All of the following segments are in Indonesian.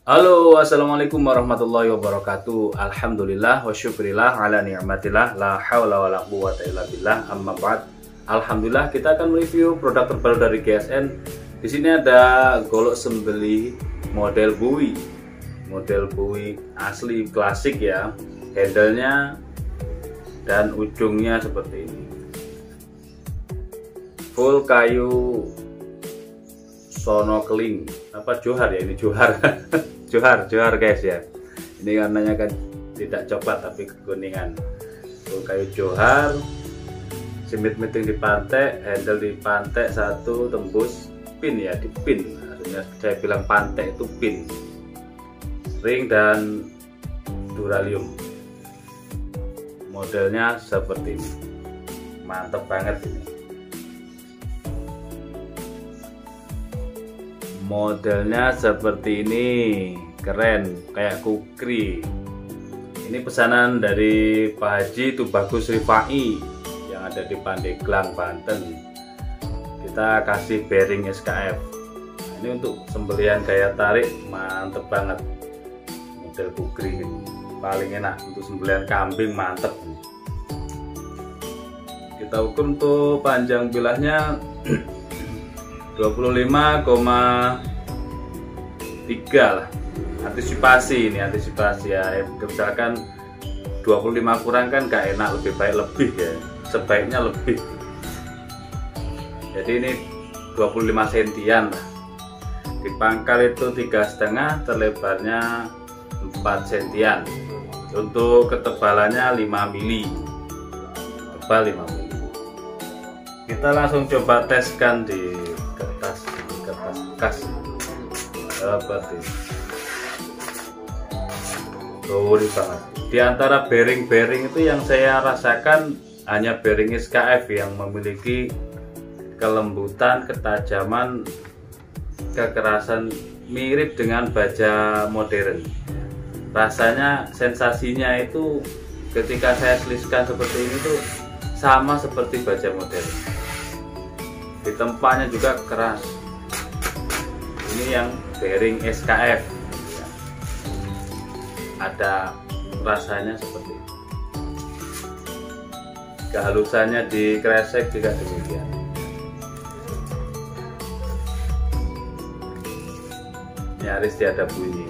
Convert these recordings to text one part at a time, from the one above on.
Halo, assalamualaikum warahmatullahi wabarakatuh. Alhamdulillah wa syukurillah ala ni'matillah, la hawla wa la quwwata illa billah, amma ba'd. Alhamdulillah, kita akan mereview produk terbaru dari GSN. Di sini ada golok sembelih model buoy. Model buoy asli klasik ya. Handle-nya dan ujungnya seperti ini. Full kayu sonokeling, apa johar ya, ini johar. johar guys ya, ini warnanya kan tidak coklat tapi kekuningan. Full kayu johar, simit-miting dipantek, handle dipantek satu, tembus pin ya, di pin. Maksudnya saya bilang pantek itu pin, ring dan duralium. Modelnya seperti ini, mantep banget ini. Modelnya seperti ini, keren kayak kukri. Ini pesanan dari Pak Haji Tubagus Rifai yang ada di Pandeglang, Banten. Kita kasih bearing SKF. Ini untuk sembelihan gaya tarik mantep banget. Model kukri ini paling enak untuk sembelihan kambing, mantep. Kita ukur untuk panjang bilahnya 25,3 lah. Antisipasi ya. Misalkan 25 kurang kan gak enak, lebih baik lebih ya. Sebaiknya lebih. Jadi ini 25 sentian lah. Di pangkal itu 3,5, terlebarnya 4 sentian. Untuk ketebalannya 5 mili. Tebal 5 mili. Kita langsung coba teskan di kertas bekas seperti gurih banget. Di antara bearing-bearing itu yang saya rasakan hanya bearing SKF yang memiliki kelembutan, ketajaman, kekerasan mirip dengan baja modern. Rasanya, sensasinya itu ketika saya selisihkan seperti ini tuh sama seperti baja modern. Di tempatnya juga keras. Ini yang bearing SKF ya. Ada rasanya seperti itu. Kehalusannya di kresek juga demikian. Nyaris tiada bunyi.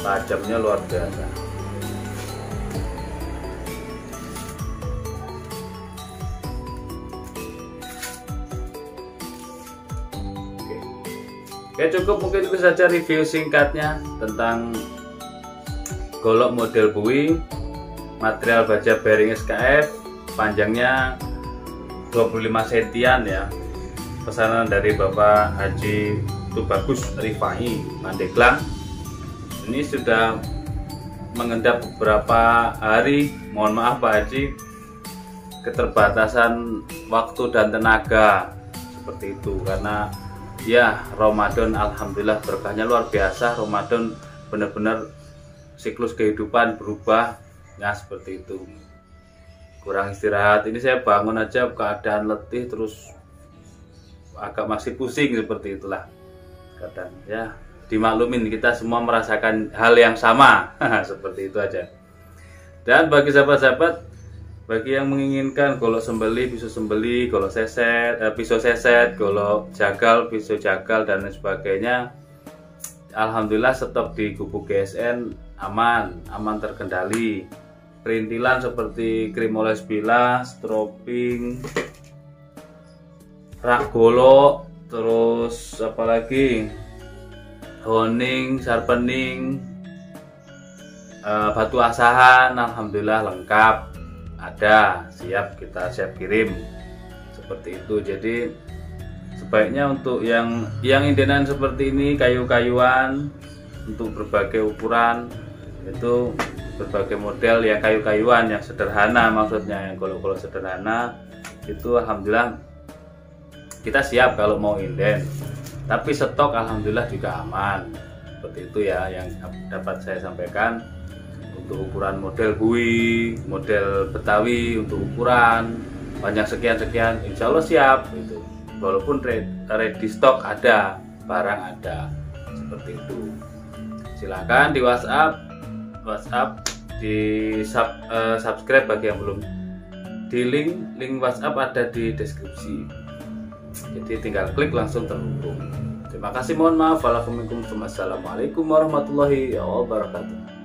Tajamnya luar biasa. Oke, cukup mungkin itu saja review singkatnya tentang golok model buoy, material baja bearing SKF, panjangnya 25 sentian ya. Pesanan dari Bapak Haji Tubagus Rifai, Pandeglang. Ini sudah mengendap beberapa hari. Mohon maaf Pak Haji, keterbatasan waktu dan tenaga seperti itu karena ya Ramadan alhamdulillah berkahnya luar biasa. Ramadan benar-benar siklus kehidupan berubah ya, seperti itu. Kurang istirahat, ini saya bangun aja keadaan letih, terus agak masih pusing, seperti itulah kadang ya. Dimaklumin, kita semua merasakan hal yang sama. Seperti itu aja. Dan bagi sahabat-sahabat, bagi yang menginginkan golok sembelih, pisau sembelih, golok seset, pisau seset, golok jagal, pisau jagal dan lain sebagainya, alhamdulillah stok di Gubuk GSN aman terkendali. Perintilan seperti krim oles bilas, stropping, rak golok, terus apalagi honing, sharpening, batu asahan, alhamdulillah lengkap. Ada, kita siap kirim seperti itu. Jadi sebaiknya untuk yang indenan seperti ini, kayu-kayuan untuk berbagai ukuran, itu berbagai model ya, kayu-kayuan yang sederhana, maksudnya yang golok-golok sederhana itu alhamdulillah kita siap kalau mau inden. Tapi stok alhamdulillah juga aman. Seperti itu ya yang dapat saya sampaikan. Untuk ukuran model buoy, model Betawi, untuk ukuran panjang sekian-sekian, insya Allah siap gitu. walaupun ready stock ada, barang ada, seperti itu. Silakan di WhatsApp di subscribe bagi yang belum. Di link WhatsApp ada di deskripsi, jadi tinggal klik langsung terhubung. Terima kasih, mohon maaf. Assalamualaikum warahmatullahi wabarakatuh.